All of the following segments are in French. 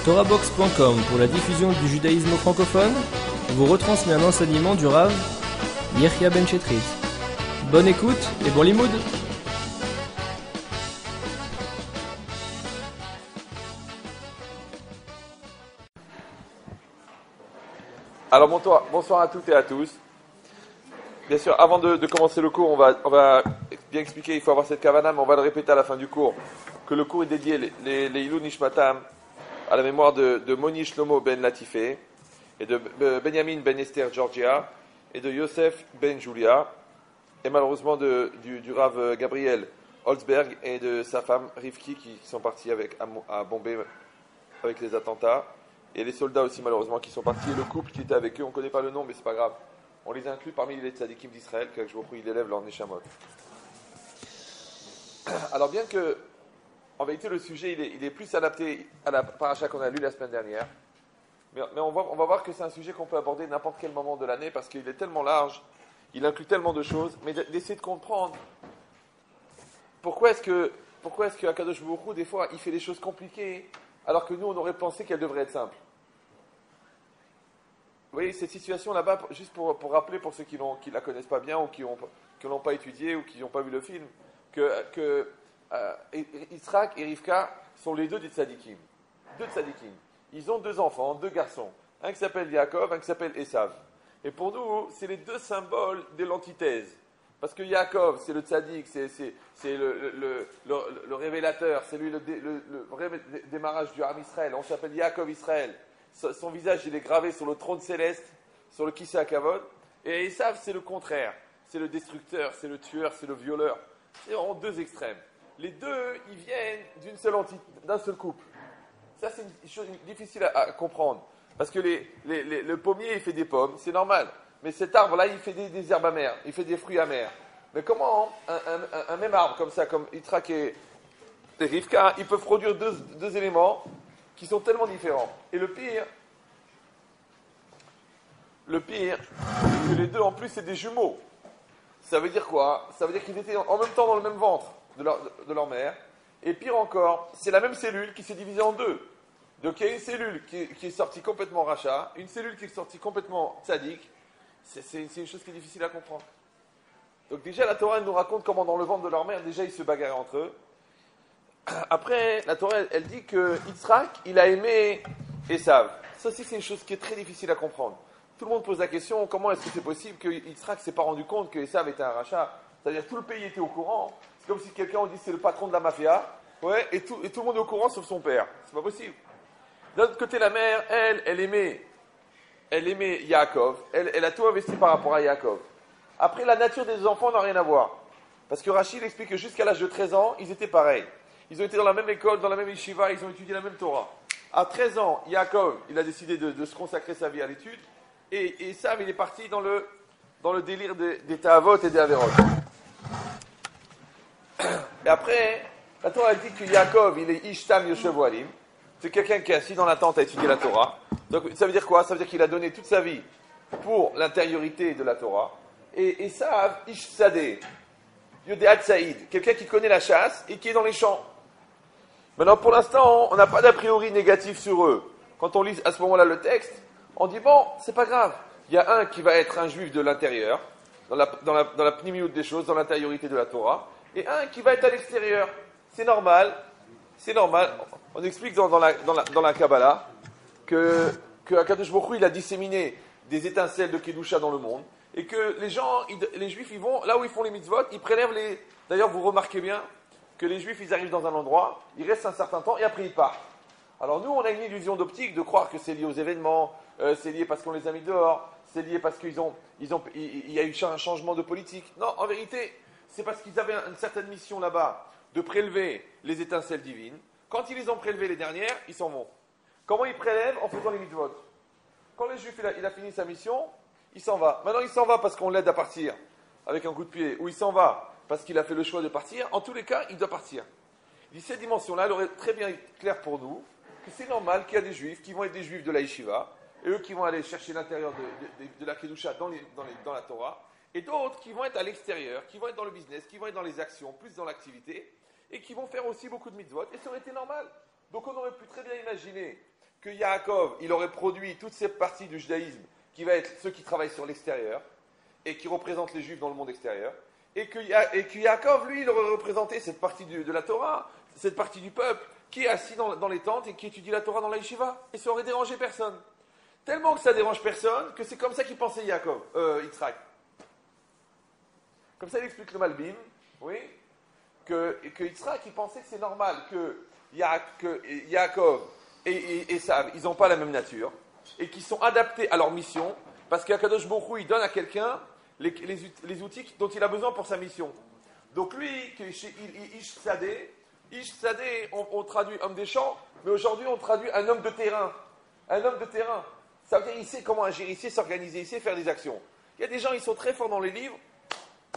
TorahBox.com pour la diffusion du judaïsme francophone vous retransmet un enseignement du Rav Yechia Ben Chetrit. Bonne écoute et bon limoud. Alors bonsoir à toutes et à tous. Bien sûr, avant de commencer le cours, on va bien expliquer, il faut avoir cette kavana, mais on va le répéter à la fin du cours, que le cours est dédié, les Ilou Nishmatam, à la mémoire de Moni Shlomo Ben Latifé, et de Benjamin Ben Esther Georgia, et de Yosef Ben Julia, et malheureusement du Rav Gabriel Holzberg et de sa femme Rivki qui sont partis à Bombay avec les attentats, et les soldats aussi malheureusement qui sont partis, et le couple qui était avec eux, on ne connaît pas le nom mais c'est pas grave. On les inclut parmi les tzadikim d'Israël, que je vous prie, ils élèvent leur neshamot. Alors bien que, en vérité, le sujet il est plus adapté à la paracha qu'on a lu la semaine dernière, mais on va voir que c'est un sujet qu'on peut aborder n'importe quel moment de l'année parce qu'il est tellement large, il inclut tellement de choses, mais d'essayer de comprendre pourquoi est-ce que Akadosh Baruch Hu, des fois, il fait des choses compliquées, alors que nous, on aurait pensé qu'elles devraient être simples. Vous voyez, cette situation là-bas, juste pour rappeler pour ceux qui ne la connaissent pas bien ou qui ne l'ont pas étudiée ou qui n'ont pas vu le film, que Yitzhak et Rivka sont les deux tzadikim. Deux tzadikim. Ils ont deux enfants, deux garçons. Un qui s'appelle Yaakov, un qui s'appelle Esav. Et pour nous, c'est les deux symboles de l'antithèse. Parce que Yaakov, c'est le tzadik, c'est le révélateur, c'est lui le vrai démarrage du Ham Israël. On s'appelle Yaakov Israël. Son visage, il est gravé sur le trône céleste, sur le Kissé Hakavod. Et Esav, c'est le contraire. C'est le destructeur, c'est le tueur, c'est le violeur. C'est vraiment deux extrêmes. Les deux, ils viennent d'un seul couple. Ça, c'est une chose difficile à comprendre. Parce que le pommier, il fait des pommes, c'est normal. Mais cet arbre-là, il fait des herbes amères, il fait des fruits amers. Mais comment un même arbre comme ça, comme Yitzhak et Rivka, ils peuvent produire deux éléments qui sont tellement différents. Et le pire, c'est que les deux, en plus, c'est des jumeaux. Ça veut dire quoi? Ça veut dire qu'ils étaient en même temps dans le même ventre de leur mère. Et pire encore, c'est la même cellule qui s'est divisée en deux. Donc il y a une cellule qui est sortie complètement rachat, une cellule qui est sortie complètement tzaddik. C'est une chose qui est difficile à comprendre. Donc déjà, la Torah elle nous raconte comment dans le ventre de leur mère, déjà, ils se bagarraient entre eux. Après, la Torah, elle dit que Yitzhak, il a aimé Esav. Ça aussi, c'est une chose qui est très difficile à comprendre. Tout le monde pose la question, comment est-ce que c'est possible que Yitzhak ne s'est pas rendu compte que Esav était un rachat? C'est-à-dire tout le pays était au courant. C'est comme si quelqu'un on dit c'est le patron de la mafia, ouais, et tout le monde est au courant sauf son père. C'est pas possible. D'un autre côté, la mère, elle aimait Yaakov. Elle a tout investi par rapport à Yaakov. Après, la nature des enfants n'a rien à voir. Parce que Rachid explique que jusqu'à l'âge de 13 ans, ils étaient pareils. Ils ont été dans la même école, dans la même yeshiva, ils ont étudié la même Torah. À 13 ans, Yaakov, il a décidé de se consacrer sa vie à l'étude. Et Esav, il est parti dans le délire des Tahavot et des Averot. Et après, la Torah dit que Yaakov, il est Ishtam Yoshev Walim. C'est quelqu'un qui est assis dans la tente à étudier la Torah. Donc ça veut dire quoi? Ça veut dire qu'il a donné toute sa vie pour l'intériorité de la Torah. Et Esav, Ish Sadeh, Yodeat Saïd, quelqu'un qui connaît la chasse et qui est dans les champs. Maintenant, pour l'instant, on n'a pas d'a priori négatif sur eux. Quand on lit à ce moment-là le texte, on dit bon, c'est pas grave. Il y a un qui va être un juif de l'intérieur, dans la pnimiout des choses, dans l'intériorité de la Torah, et un qui va être à l'extérieur. C'est normal. On explique dans la Kabbalah que Akadosh Baruch Hu, il a disséminé des étincelles de Kedusha dans le monde, et que les juifs, ils vont, là où ils font les mitzvot, ils prélèvent les... D'ailleurs, vous remarquez bien que les juifs, ils arrivent dans un endroit, ils restent un certain temps, et après ils partent. Alors nous, on a une illusion d'optique de croire que c'est lié aux événements, c'est lié parce qu'on les a mis dehors, c'est lié parce qu'il y a eu un changement de politique. Non, en vérité, c'est parce qu'ils avaient une certaine mission là-bas, de prélever les étincelles divines. Quand ils les ont prélevées les dernières, ils s'en vont. Comment ils prélèvent? En faisant les mitzvot. Quand le juif il a fini sa mission, il s'en va. Maintenant, il s'en va parce qu'on l'aide à partir avec un coup de pied, ou il s'en va parce qu'il a fait le choix de partir. En tous les cas, il doit partir. Il dit, cette dimension-là, elle aurait très bien été claire pour nous que c'est normal qu'il y a des juifs qui vont être des juifs de la yeshiva, et eux qui vont aller chercher l'intérieur de la Kedusha dans la Torah, et d'autres qui vont être à l'extérieur, qui vont être dans le business, qui vont être dans les actions, plus dans l'activité, et qui vont faire aussi beaucoup de mitzvot, et ça aurait été normal. Donc on aurait pu très bien imaginer que Yaakov, il aurait produit toutes ces parties du judaïsme qui va être ceux qui travaillent sur l'extérieur et qui représentent les juifs dans le monde extérieur, et que Yaakov, lui, il aurait représenté cette partie de la Torah, cette partie du peuple, qui est assis dans les tentes et qui étudie la Torah dans la yeshiva, et ça aurait dérangé personne. Tellement que ça dérange personne, que c'est comme ça qu'il pensait Yitzhak. Comme ça, il explique le Malbim, oui, que Yitzhak, il pensait que c'est normal que Yaakov et Esav, ils n'ont pas la même nature, et qu'ils sont adaptés à leur mission, parce qu'Akadosh Baruch Hu, il donne à quelqu'un les outils dont il a besoin pour sa mission. Donc lui, Ish Sadeh, on traduit homme des champs, mais aujourd'hui on traduit un homme de terrain. Un homme de terrain. Ça veut dire il sait comment agir, il sait s'organiser, il sait faire des actions. Il y a des gens, ils sont très forts dans les livres,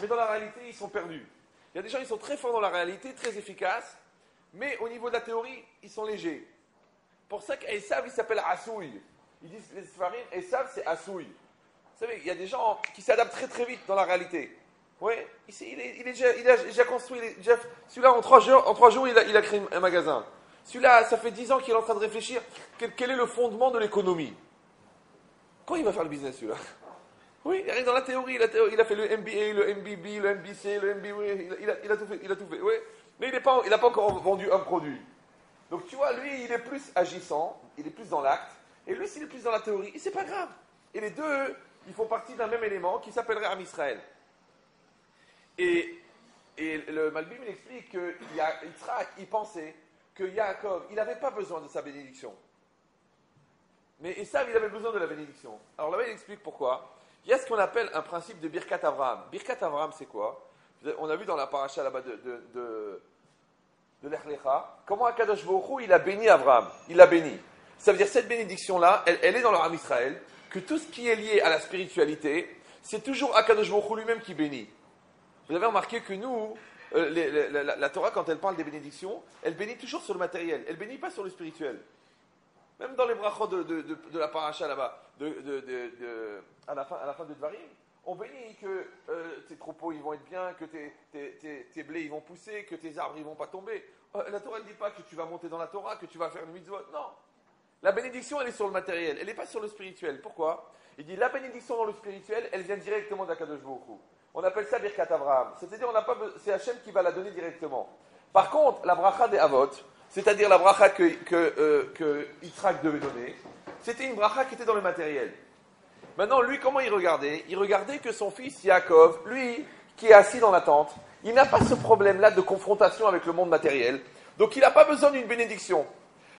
mais dans la réalité, ils sont perdus. Il y a des gens, ils sont très forts dans la réalité, très efficaces, mais au niveau de la théorie, ils sont légers. Pour ça qu'Esav, il s'appelle Asouï. Ils disent, les Sfarim, Esav, c'est Asouï. Vous savez, il y a des gens qui s'adaptent très très vite dans la réalité. Oui, il a déjà construit. Celui-là, en 3 jours, il a créé un magasin. Celui-là, ça fait 10 ans qu'il est en train de réfléchir quel est le fondement de l'économie. Quand il va faire le business, celui-là? Oui, il arrive dans la théorie. Il a fait le MBA, le MBB, le MBC, le MBA. Il a tout fait. Oui. Mais il n'a pas encore vendu un produit. Donc tu vois, lui, il est plus agissant, il est plus dans l'acte. Et lui, s'il est plus dans la théorie, et c'est pas grave. Et les deux, ils font partie d'un même élément qui s'appellerait Am Israël. Et le Malbim, il explique que Yitzhak, il pensait que Yaakov, il n'avait pas besoin de sa bénédiction. Mais Esav, il avait besoin de la bénédiction. Alors là-bas, il explique pourquoi. Il y a ce qu'on appelle un principe de Birkat Avraham. Birkat Avraham, c'est quoi? On a vu dans la paracha là-bas de Lech Lecha, comment Akadosh Baruch Hu, il a béni Avraham. Il l'a béni. Ça veut dire cette bénédiction-là, elle est dans leur Am Israël, que tout ce qui est lié à la spiritualité, c'est toujours Akadosh Baruch Hu lui-même qui bénit. Vous avez remarqué que nous, la Torah, quand elle parle des bénédictions, elle bénit toujours sur le matériel, elle bénit pas sur le spirituel. Même dans les brachot de la paracha là-bas, à la fin de Dvarim, on bénit que tes troupeaux ils vont être bien, que tes blés ils vont pousser, que tes arbres ils vont pas tomber. La Torah ne dit pas que tu vas monter dans la Torah, que tu vas faire une mitzvot. Non. La bénédiction elle est sur le matériel, elle n'est pas sur le spirituel. Pourquoi? Il dit la bénédiction dans le spirituel, elle vient directement d'Akadosh Baruch Hu. On appelle ça Birkat Avraham. C'est-à-dire c'est Hachem qui va la donner directement. Par contre, la bracha des Avot, c'est-à-dire la bracha que Yitzhak devait donner, c'était une bracha qui était dans le matériel. Maintenant, lui, comment il regardait? Il regardait que son fils Yaakov, lui, qui est assis dans la tente, il n'a pas ce problème-là de confrontation avec le monde matériel. Donc, il n'a pas besoin d'une bénédiction.